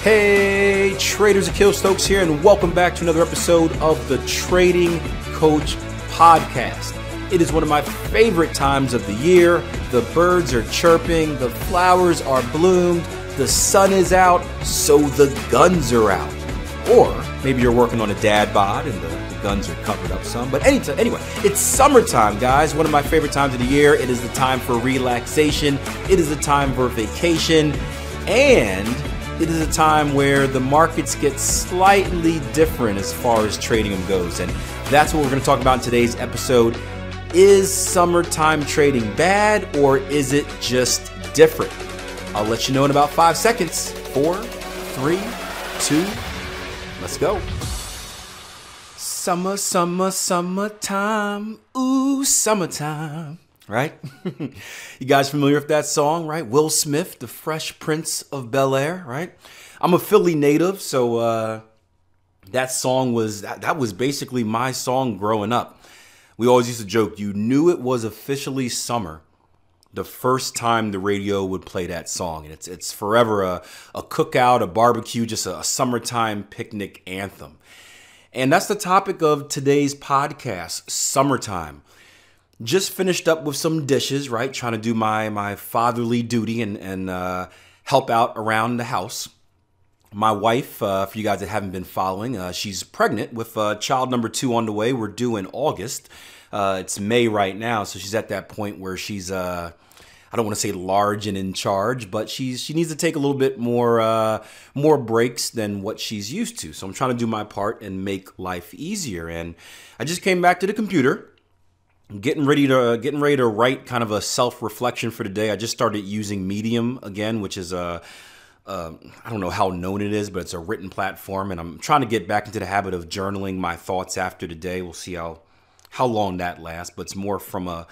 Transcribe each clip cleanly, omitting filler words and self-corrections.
Hey traders, Akil Stokes here, and welcome back to another episode of the Trading Coach Podcast. It is one of my favorite times of the year. The birds are chirping, the flowers are bloomed, the sun is out, so the guns are out. Or maybe you're working on a dad bod and the guns are covered up some. But anyway, it's summertime, guys. One of my favorite times of the year. It is the time for relaxation. It is the time for vacation. And it is a time where the markets get slightly different as far as trading them goes. And that's what we're going to talk about in today's episode. Is summertime trading bad, or is it just different? I'll let you know in about 5 seconds. 4, 3, 2, let's go. Summertime. Ooh, summertime. Right? You guys familiar with that song, right? Will Smith, the Fresh Prince of Bel-Air, right? I'm a Philly native, so that song was basically my song growing up. We always used to joke, you knew it was officially summer the first time the radio would play that song. And it's forever a cookout, a barbecue, just a summertime picnic anthem. And that's the topic of today's podcast, summertime. Just finished up with some dishes, right? Trying to do my fatherly duty and help out around the house. My wife, for you guys that haven't been following, she's pregnant with child number 2 on the way. We're due in August. It's May right now, so she's at that point where she's, I don't want to say large and in charge, but she needs to take a little bit more breaks than what she's used to. So I'm trying to do my part and make life easier. And I just came back to the computer. Getting ready to write kind of a self-reflection for today. I just started using Medium again, which is I don't know how known it is, but it's a written platform, and I'm trying to get back into the habit of journaling my thoughts after today. We'll see how long that lasts, but it's more from a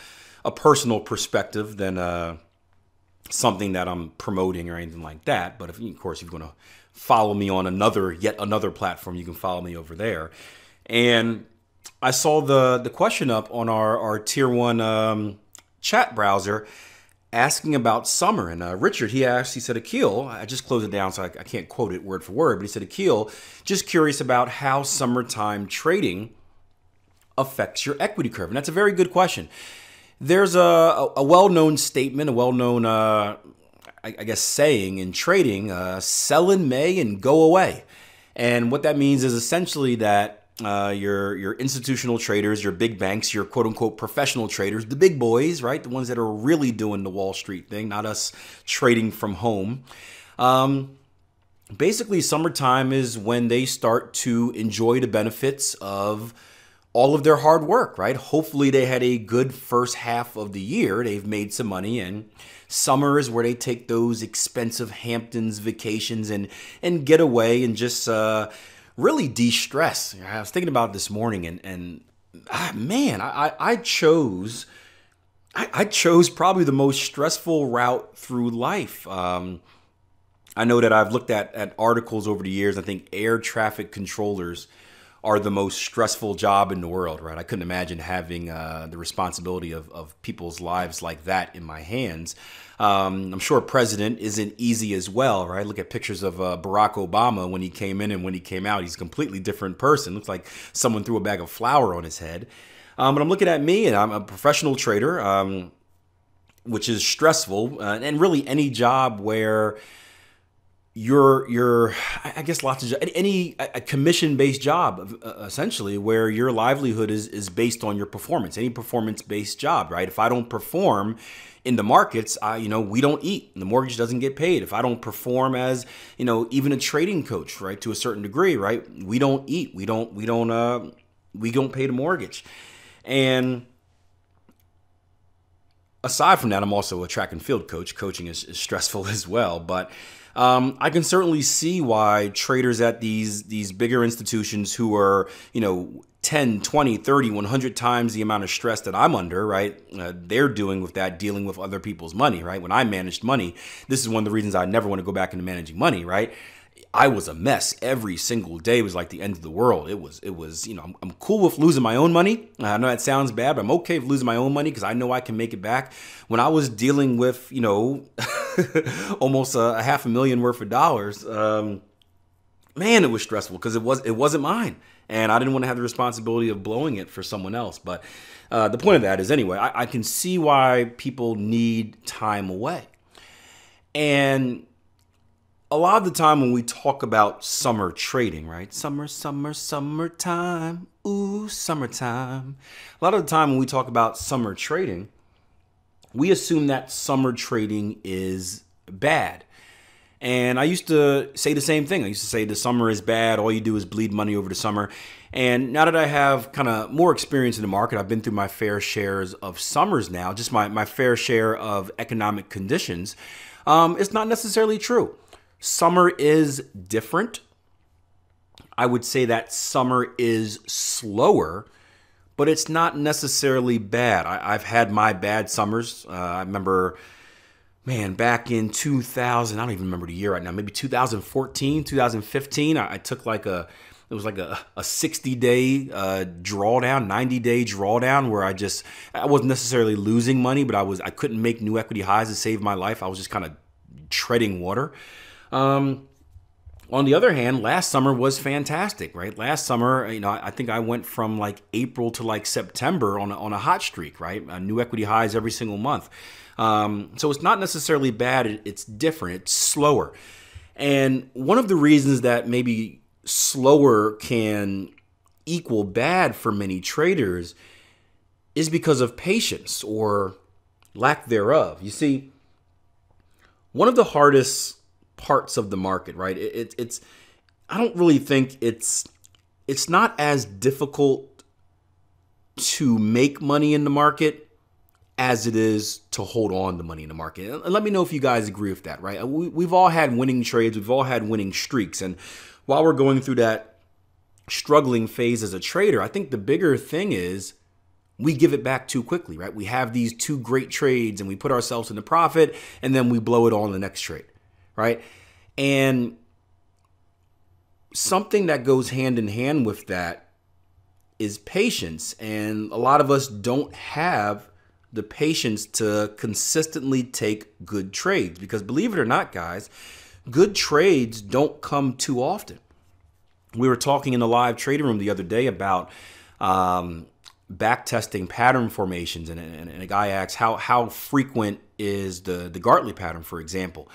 personal perspective than something that I'm promoting or anything like that. But of course, if you're going to follow me on yet another platform, you can follow me over there. And I saw the question up on our Tier 1 chat browser asking about summer. And Richard, he said, Akil, I just closed it down so I can't quote it word for word, but he said, Akil, just curious about how summertime trading affects your equity curve. And that's a very good question. There's a well-known statement, a well-known, I guess, saying in trading, sell in May and go away. And what that means is essentially that your institutional traders, your big banks, your quote unquote professional traders, the big boys, right? The ones that are really doing the Wall Street thing, not us trading from home. Basically, summertime is when they start to enjoy the benefits of all of their hard work, right? Hopefully they had a good first half of the year. They've made some money, and summer is where they take those expensive Hamptons vacations and get away and just really de-stress. I was thinking about it this morning, and man, I chose probably the most stressful route through life. I know that I've looked at articles over the years. I think air traffic controllers are the most stressful job in the world, right? I couldn't imagine having the responsibility of people's lives like that in my hands. I'm sure president isn't easy as well, right? Look at pictures of Barack Obama when he came in and when he came out. He's a completely different person. Looks like someone threw a bag of flour on his head. But I'm looking at me, and I'm a professional trader, which is stressful. And really any job where I guess lots of a commission-based job, essentially, where your livelihood is based on your performance. Any performance-based job, right? If I don't perform in the markets, we don't eat. The mortgage doesn't get paid. If I don't perform as, even a trading coach, right, to a certain degree, right, we don't eat. We don't pay the mortgage. And aside from that, I'm also a track and field coach. Coaching is stressful as well, but I can certainly see why traders at these bigger institutions who are, 10, 20, 30, 100 times the amount of stress that I'm under, right? They're dealing with other people's money, right? When I managed money, this is one of the reasons I never want to go back into managing money, right? I was a mess. Every single day was like the end of the world. It was, I'm cool with losing my own money. I know that sounds bad, but I'm okay with losing my own money because I know I can make it back. When I was dealing with, almost $500,000 worth of dollars, man, it was stressful because it wasn't mine, and I didn't want to have the responsibility of blowing it for someone else. But the point of that is, anyway, I can see why people need time away. And a lot of the time when we talk about summer trading, right? Summertime. Ooh, summertime. A lot of the time when we talk about summer trading, we assume that summer trading is bad. And I used to say the same thing. I used to say the summer is bad. All you do is bleed money over the summer. And now that I have kind of more experience in the market, I've been through my fair shares of summers now, just my fair share of economic conditions. It's not necessarily true. Summer is different. I would say that summer is slower, but it's not necessarily bad. I've had my bad summers. I remember, man, back in 2000, I don't even remember the year right now, maybe 2014, 2015, I took it was like a 60-day drawdown, 90-day drawdown where I wasn't necessarily losing money, but I couldn't make new equity highs to save my life. I was just kind of treading water. On the other hand, last summer was fantastic, right? Last summer, I think I went from like April to like September on a hot streak, right? New equity highs every single month. So it's not necessarily bad. It's different. It's slower. And one of the reasons that maybe slower can equal bad for many traders is because of patience or lack thereof. You see, one of the hardest parts of the market, right? I don't really think it's not as difficult to make money in the market as it is to hold on to money in the market. And let me know if you guys agree with that, right? We've all had winning trades. We've all had winning streaks. And while we're going through that struggling phase as a trader, I think the bigger thing is we give it back too quickly, right? We have these two great trades and we put ourselves in the profit and then we blow it all in the next trade, right? And something that goes hand in hand with that is patience. And a lot of us don't have the patience to consistently take good trades because, believe it or not, guys, good trades don't come too often. We were talking in the live trading room the other day about back testing pattern formations, and a guy asks how frequent is the Gartley pattern, for example.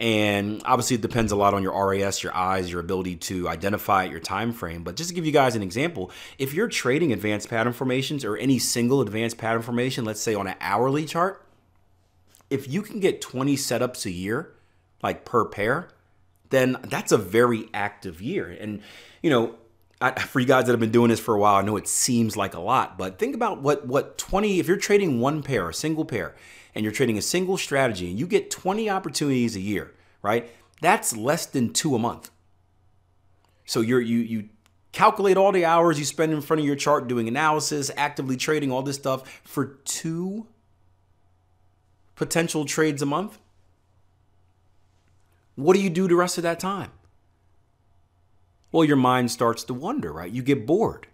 And obviously it depends a lot on your RAS, your eyes, your ability to identify your time frame. But just to give you guys an example, if you're trading advanced pattern formations or any single advanced pattern formation, let's say on an hourly chart, if you can get 20 setups a year, like per pair, then that's a very active year. And, for you guys that have been doing this for a while, I know it seems like a lot, but think about what 20, if you're trading one pair, a single pair, and you're trading a single strategy and you get 20 opportunities a year, right? That's less than 2 a month. So you calculate all the hours you spend in front of your chart doing analysis, actively trading, all this stuff for 2 potential trades a month. What do you do the rest of that time? Well, your mind starts to wonder, right? You get bored.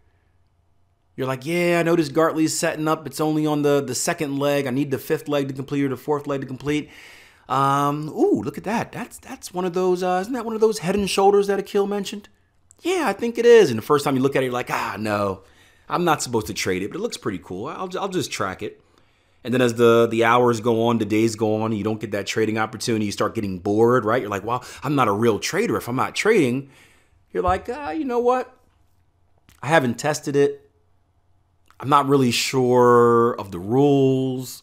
You're like, yeah, I know this Gartley is setting up. It's only on the second leg. I need the 5th leg to complete or the 4th leg to complete. Ooh, look at that. That's one of those, isn't that one of those Head and Shoulders that Akil mentioned? Yeah, I think it is. And the first time you look at it, you're like, no, I'm not supposed to trade it, but it looks pretty cool. I'll just track it. And then as the hours go on, the days go on, and you don't get that trading opportunity, you start getting bored, right? You're like, well, I'm not a real trader. If I'm not trading, you're like, you know what? I haven't tested it. I'm not really sure of the rules.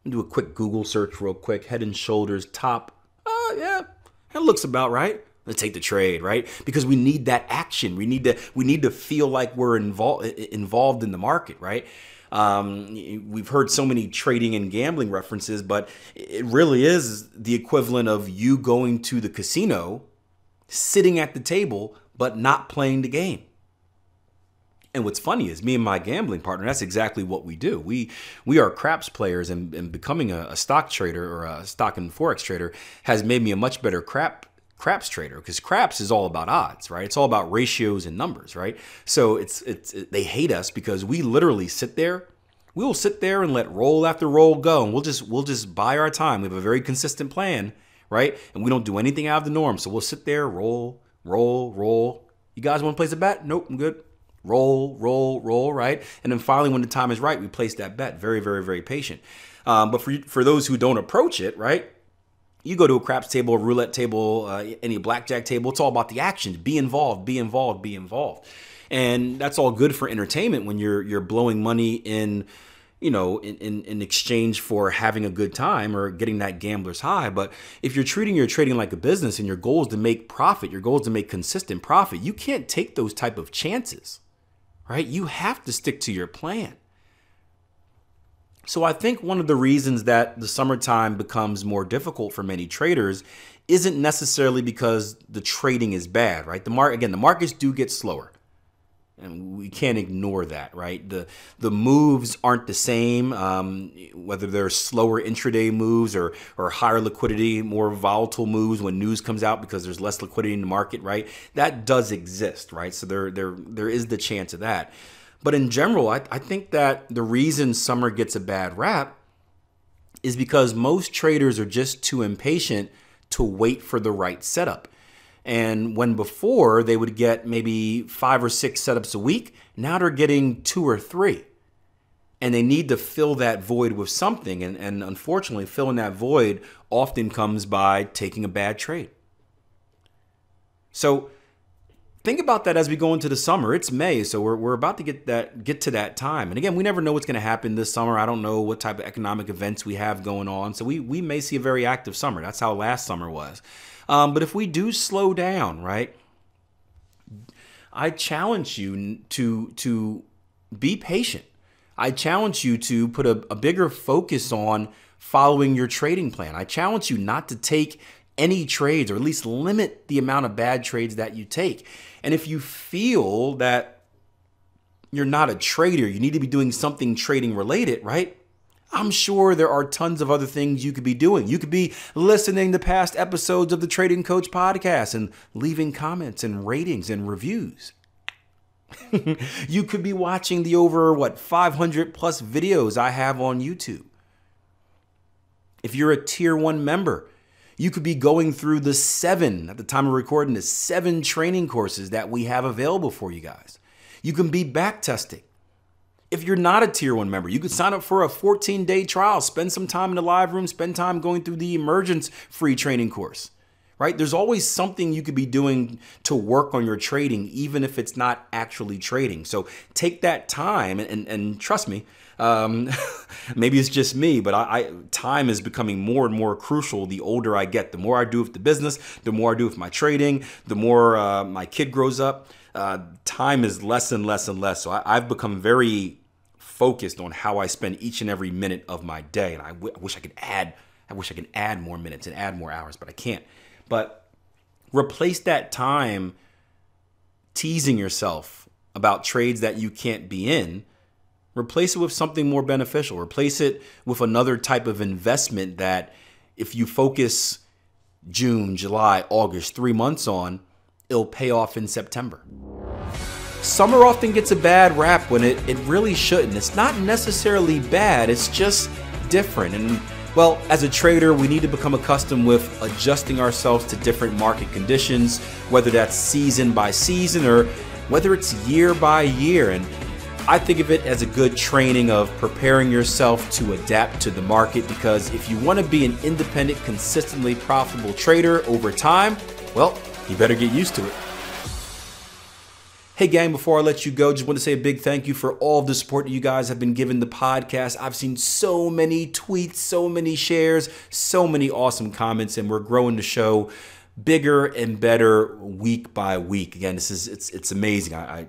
I'm gonna do a quick Google search real quick. Head and Shoulders top. Yeah, that looks about right. Let's take the trade, right? Because we need that action. We need to feel like we're involved in the market, right? We've heard so many trading and gambling references, but it really is the equivalent of you going to the casino, sitting at the table, but not playing the game. And what's funny is me and my gambling partner, that's exactly what we do. We are craps players, and becoming a stock trader or a stock and Forex trader has made me a much better craps trader, because craps is all about odds, right? It's all about ratios and numbers, right? So they hate us because we literally sit there. We will sit there and let roll after roll go, and we'll just buy our time. We have a very consistent plan, right? And we don't do anything out of the norm. So we'll sit there, roll, roll, roll. You guys want to place a bet? Nope, I'm good. Roll, roll, roll, right? And then finally, when the time is right, we place that bet. Very, very, very patient. But for those who don't approach it, right? You go to a craps table, a roulette table, any blackjack table. It's all about the action. Be involved, be involved, be involved. And that's all good for entertainment when you're blowing money in exchange for having a good time or getting that gambler's high. But if you're treating your trading like a business and your goal is to make profit, your goal is to make consistent profit, you can't take those type of chances, right? You have to stick to your plan. So I think one of the reasons that the summertime becomes more difficult for many traders isn't necessarily because the trading is bad, right? The markets do get slower. And we can't ignore that, right? The moves aren't the same, whether they're slower intraday moves or higher liquidity, more volatile moves when news comes out because there's less liquidity in the market, right? That does exist, right? So there is the chance of that. But in general, I think that the reason summer gets a bad rap is because most traders are just too impatient to wait for the right setup. And when before they would get maybe 5 or 6 setups a week, now they're getting 2 or 3. And they need to fill that void with something. And unfortunately, filling that void often comes by taking a bad trade. So think about that as we go into the summer. It's May, so we're about to get to that time. And again, we never know what's going to happen this summer. I don't know what type of economic events we have going on. So we may see a very active summer. That's how last summer was. But if we do slow down, right, I challenge you to be patient. I challenge you to put a bigger focus on following your trading plan. I challenge you not to take any trades, or at least limit the amount of bad trades that you take. And if you feel that you're not a trader, you need to be doing something trading related, right? I'm sure there are tons of other things you could be doing. You could be listening to past episodes of the Trading Coach podcast and leaving comments and ratings and reviews. You could be watching the over 500 plus videos I have on YouTube. If you're a tier 1 member, you could be going through the 7, at the time of recording, the 7 training courses that we have available for you guys. You can be back testing. If you're not a tier 1 member, you could sign up for a 14-day trial, spend some time in the live room, spend time going through the emergence free training course, right? There's always something you could be doing to work on your trading, even if it's not actually trading. So take that time and trust me, maybe it's just me, but time is becoming more and more crucial the older I get. The more I do with the business, the more I do with my trading, the more my kid grows up. Time is less and less and less. So I've become very focused on how I spend each and every minute of my day. And I wish I could add more minutes and add more hours, but I can't. But replace that time teasing yourself about trades that you can't be in. Replace it with something more beneficial. Replace it with another type of investment that if you focus June, July, August, 3 months on, it'll pay off in September. Summer often gets a bad rap when it really shouldn't. It's not necessarily bad, it's just different. And well, as a trader, we need to become accustomed with adjusting ourselves to different market conditions, whether that's season by season or whether it's year by year. And I think of it as a good training of preparing yourself to adapt to the market, because if you want to be an independent, consistently profitable trader over time, well, you better get used to it. Hey gang, before I let you go, just want to say a big thank you for all of the support that you guys have been giving the podcast. I've seen so many tweets, so many shares, so many awesome comments, and we're growing the show bigger and better week by week. Again, it's amazing.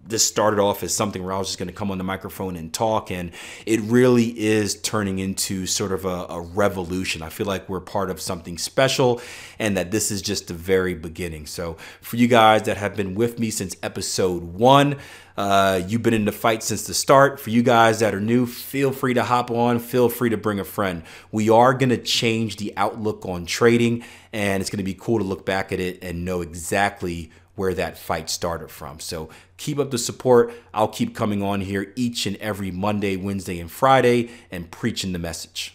This started off as something where I was just going to come on the microphone and talk, and it really is turning into sort of a revolution. I feel like we're part of something special, and that this is just the very beginning. So for you guys that have been with me since episode 1, you've been in the fight since the start. For you guys that are new, feel free to hop on, feel free to bring a friend. We are going to change the outlook on trading, and it's going to be cool to look back at it and know exactly where that fight started from. So keep up the support. I'll keep coming on here each and every Monday, Wednesday, and Friday and preaching the message.